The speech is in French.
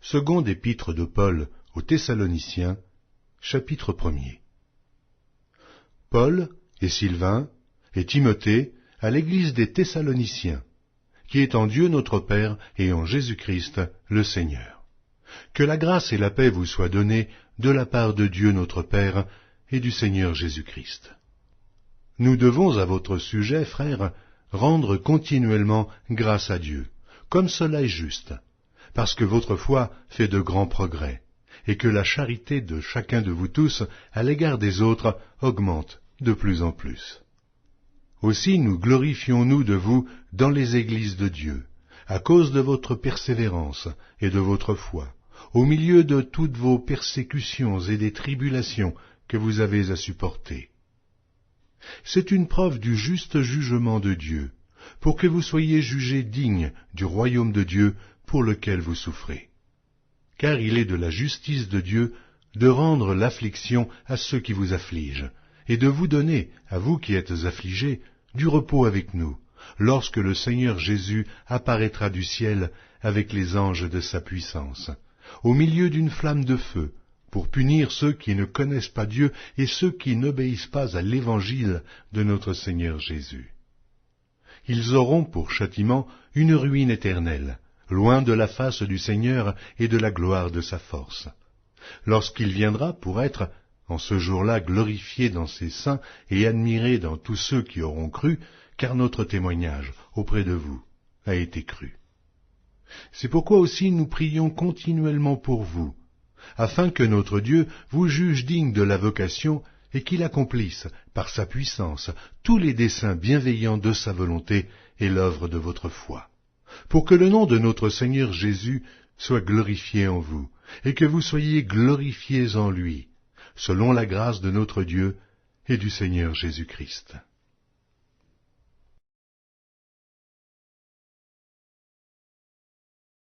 Seconde épître de Paul aux Thessaloniciens, chapitre 1er. Paul et Sylvain et Timothée à l'église des Thessaloniciens, qui est en Dieu notre Père et en Jésus-Christ le Seigneur. Que la grâce et la paix vous soient données de la part de Dieu notre Père et du Seigneur Jésus-Christ. Nous devons à votre sujet, frères, rendre continuellement grâce à Dieu, comme cela est juste, parce que votre foi fait de grands progrès, et que la charité de chacun de vous tous à l'égard des autres augmente de plus en plus. Aussi nous glorifions-nous de vous dans les églises de Dieu, à cause de votre persévérance et de votre foi, au milieu de toutes vos persécutions et des tribulations que vous avez à supporter. C'est une preuve du juste jugement de Dieu, pour que vous soyez jugés dignes du royaume de Dieu pour lequel vous souffrez. Car il est de la justice de Dieu de rendre l'affliction à ceux qui vous affligent, et de vous donner, à vous qui êtes affligés, du repos avec nous, lorsque le Seigneur Jésus apparaîtra du ciel avec les anges de sa puissance, au milieu d'une flamme de feu, pour punir ceux qui ne connaissent pas Dieu et ceux qui n'obéissent pas à l'évangile de notre Seigneur Jésus. Ils auront pour châtiment une ruine éternelle, loin de la face du Seigneur et de la gloire de sa force, lorsqu'il viendra pour être, en ce jour-là, glorifié dans ses saints et admiré dans tous ceux qui auront cru, car notre témoignage auprès de vous a été cru. C'est pourquoi aussi nous prions continuellement pour vous, afin que notre Dieu vous juge digne de la vocation et qu'il accomplisse, par sa puissance, tous les desseins bienveillants de sa volonté et l'œuvre de votre foi, pour que le nom de notre Seigneur Jésus soit glorifié en vous, et que vous soyez glorifiés en lui, selon la grâce de notre Dieu et du Seigneur Jésus-Christ.